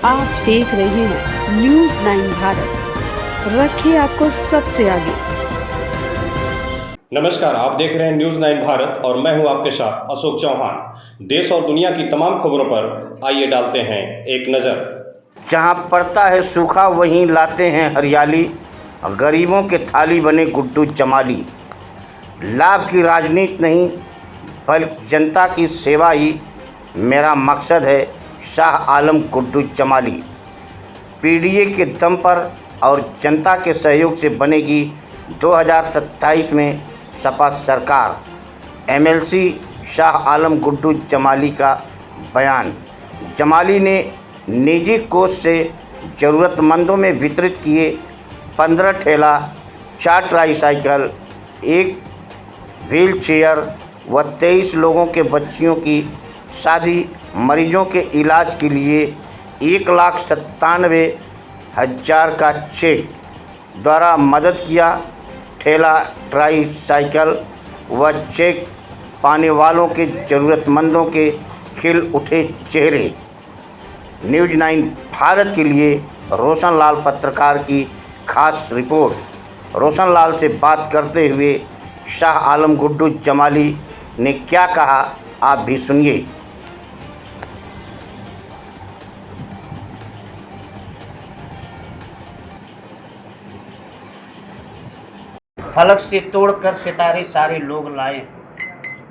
आप देख रहे हैं न्यूज़ 9 भारत। रखिए आपको सबसे आगे। नमस्कार, आप देख रहे हैं न्यूज़ 9 भारत और मैं हूं आपके साथ अशोक चौहान। देश और दुनिया की तमाम खबरों पर आइए डालते हैं एक नज़र। जहाँ पड़ता है सूखा वहीं लाते हैं हरियाली, गरीबों के थाली बने गुड्डू चमाली। लाभ की राजनीति नहीं बल्कि जनता की सेवा ही मेरा मकसद है, शाह आलम गुड्डू चमाली। पीडीए के दम पर और जनता के सहयोग से बनेगी 2027 में सपा सरकार। एमएलसी शाह आलम गुड्डू चमाली का बयान। चमाली ने निजी कोष से ज़रूरतमंदों में वितरित किए 15 ठेला, 4 ट्राईसाइकिल, 1 व्हील चेयर व 23 लोगों के बच्चियों की शादी, मरीजों के इलाज के लिए 1,97,000 का चेक द्वारा मदद किया। ठेला, ट्राईसाइकिल व चेक पाने वालों के ज़रूरतमंदों के खिल उठे चेहरे। न्यूज़ 9 भारत के लिए रोशन लाल पत्रकार की खास रिपोर्ट। रोशन लाल से बात करते हुए शाह आलम गुड्डू चमाली ने क्या कहा, आप भी सुनिए। फलक से तोड़कर सितारे सारे लोग लाए,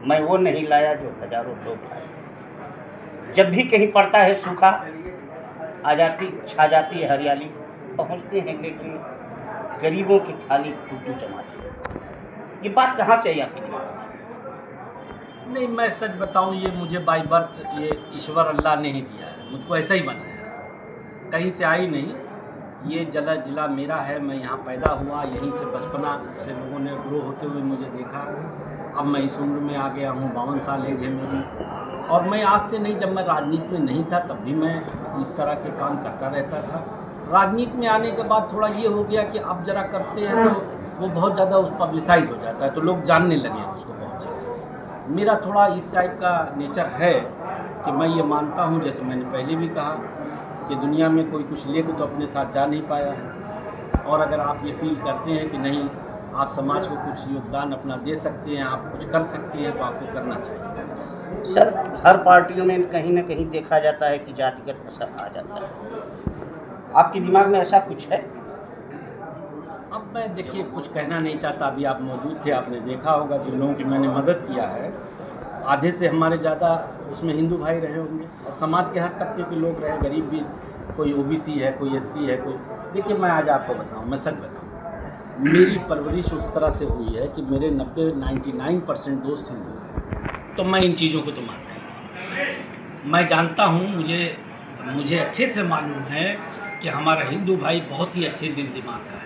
मैं वो नहीं लाया जो हजारों लोग लाए। जब भी कहीं पड़ता है सूखा, छा जाती है हरियाली, पहुंचते हैं लेकिन गरीबों की थाली गुड्डू चमाली। ये बात कहाँ से आई आपके दिमाग में? नहीं, मैं सच बताऊं, ये मुझे बाय बर्थ ये ईश्वर अल्लाह ने ही दिया है, मुझको ऐसा ही बनाया, कहीं से आई नहीं। ये जिला मेरा है, मैं यहाँ पैदा हुआ, यहीं से बचपना से लोगों ने ग्रो होते हुए मुझे देखा। अब मैं इस उम्र में आ गया हूँ, 52 साल एज है मेरी। और मैं आज से नहीं, जब मैं राजनीति में नहीं था तब भी मैं इस तरह के काम करता रहता था। राजनीति में आने के बाद थोड़ा ये हो गया कि अब जरा करते हैं तो वो बहुत ज़्यादा पब्लिसाइज हो जाता है, तो लोग जानने लगे उसको बहुत ज़्यादा। मेरा थोड़ा इस टाइप का नेचर है कि मैं ये मानता हूँ, जैसे मैंने पहले भी कहा, कि दुनिया में कोई कुछ लेकर तो अपने साथ जा नहीं पाया है। और अगर आप ये फील करते हैं कि नहीं, आप समाज को कुछ योगदान अपना दे सकते हैं, आप कुछ कर सकते हैं, तो आपको करना चाहिए। सर, हर पार्टियों में कहीं ना कहीं देखा जाता है कि जातिगत असर आ जाता है। आपके दिमाग में ऐसा कुछ है? अब मैं देखिए कुछ कहना नहीं चाहता, अभी आप मौजूद थे, आपने देखा होगा जिन लोगों की मैंने मदद किया है, आधे से हमारे ज़्यादा उसमें हिंदू भाई रहे होंगे और समाज के हर तबके के लोग रहे, गरीब भी, कोई ओबीसी है, कोई एससी है, कोई। देखिए मैं आज आपको बताऊं, मैं सच बताऊं, मेरी परवरिश उस तरह से हुई है कि मेरे 99% दोस्त हिंदू हैं, तो मैं इन चीज़ों को तो मानता हूँ। मैं जानता हूँ, मुझे अच्छे से मालूम है कि हमारा हिंदू भाई बहुत ही अच्छे दिल दिमाग का है,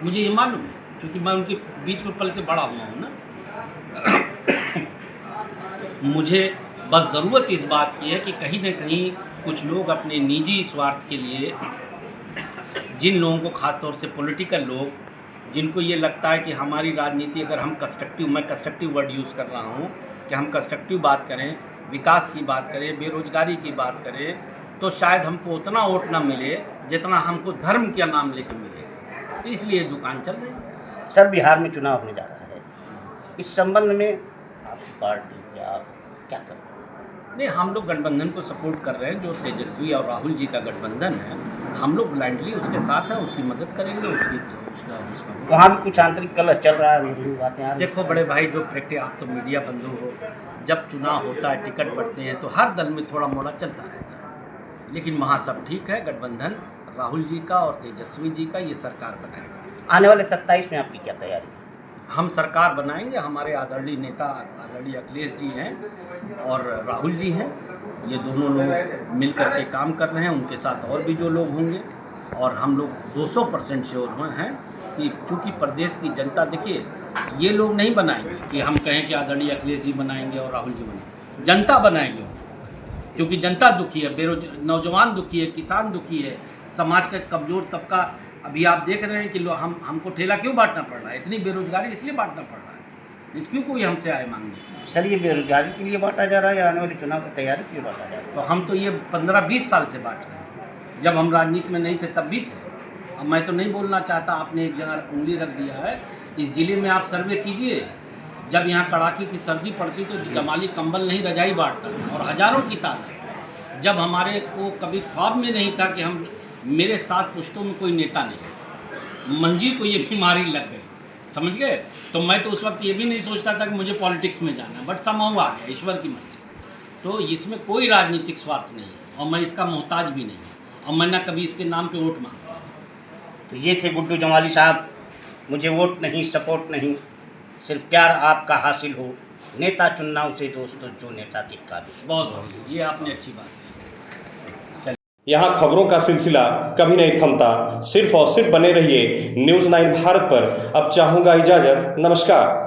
मुझे ये मालूम है, क्योंकि मैं उनके बीच में पल के बड़ा हुआ हूँ ना। मुझे बस ज़रूरत इस बात की है कि कहीं न कहीं कुछ लोग अपने निजी स्वार्थ के लिए, जिन लोगों को ख़ास तौर से पॉलिटिकल लोग, जिनको ये लगता है कि हमारी राजनीति, अगर हम मैं कंस्ट्रक्टिव वर्ड यूज़ कर रहा हूँ, कि हम कंस्ट्रक्टिव बात करें, विकास की बात करें, बेरोजगारी की बात करें, तो शायद हमको उतना वोट ना मिले जितना हमको धर्म का नाम लेके मिले, तो इसलिए दुकान चल रही है। सर, बिहार में चुनाव होने जा रहा है, इस संबंध में आपकी पार्टी क्या करते हैं? नहीं, हम लोग गठबंधन को सपोर्ट कर रहे हैं, जो तेजस्वी और राहुल जी का गठबंधन है, हम लोग ब्लाइंडली उसके साथ हैं, उसकी मदद करेंगे, उसका वहाँ भी कुछ आंतरिक कलह चल रहा है, बातें। देखो बड़े भाई, जो फैक्ट, आप तो मीडिया बंधु हो, जब चुनाव होता है, टिकट बढ़ते हैं, तो हर दल में थोड़ा मोड़ा चलता रहता है, लेकिन वहाँ सब ठीक है। गठबंधन राहुल जी का और तेजस्वी जी का, ये सरकार बनाएगा। आने वाले 27 में आपकी क्या तैयारी है? हम सरकार बनाएंगे, हमारे आदरणीय नेता आदरणीय अखिलेश जी हैं और राहुल जी हैं, ये दोनों लोग मिल कर के काम कर रहे हैं, उनके साथ और भी जो लोग होंगे, और हम लोग 200% श्योर हैं कि चूँकि प्रदेश की जनता, देखिए ये लोग नहीं बनाएंगे कि हम कहें कि आदरणीय अखिलेश जी बनाएंगे और राहुल जी बनाएंगे, जनता बनाएंगे, क्योंकि जनता दुखी है, नौजवान दुखी है, किसान दुखी है, समाज का कमज़ोर तबका। अभी आप देख रहे हैं कि हमको ठेला क्यों बांटना पड़ रहा है, इतनी बेरोजगारी इसलिए बांटना पड़ रहा है, क्यों कोई हमसे आए मांगने। सर, ये बेरोजगारी के लिए बांटा जा रहा है या आने वाले चुनाव की तैयारी के लिए बांटा जा रहा है? तो हम तो ये 15-20 साल से बांट रहे हैं। जब हम राजनीति में नहीं थे तब भी थे। अब मैं तो नहीं बोलना चाहता, आपने एक जगह उंगली रख दिया है। इस ज़िले में आप सर्वे कीजिए, जब यहाँ कड़ाके की सर्दी पड़ती तो जमाली कंबल नहीं रजाई बांटता था, और हज़ारों की तादाद। जब हमारे को कभी ख्वाब में नहीं था कि हम, मेरे 7 पुश्तों में कोई नेता नहीं, मंजीर को ये बीमारी लग गई, समझ गए। तो मैं तो उस वक्त ये भी नहीं सोचता था कि मुझे पॉलिटिक्स में जाना, बट समहाउ आ गया, ईश्वर की मर्जी। तो इसमें कोई राजनीतिक स्वार्थ नहीं है, और मैं इसका मोहताज भी नहीं हूँ, और मैं ना कभी इसके नाम पे वोट मांगता। तो ये थे गुड्डू जमाली साहब। मुझे वोट नहीं, सपोर्ट नहीं, सिर्फ प्यार आपका हासिल हो। नेता चुनना उसे दोस्तों जो नेता के काबिल। बहुत बहुत, ये आपने अच्छी बात की। यहाँ खबरों का सिलसिला कभी नहीं थमता। सिर्फ और सिर्फ बने रहिए न्यूज़ 9 भारत पर। अब चाहूँगा इजाज़त, नमस्कार।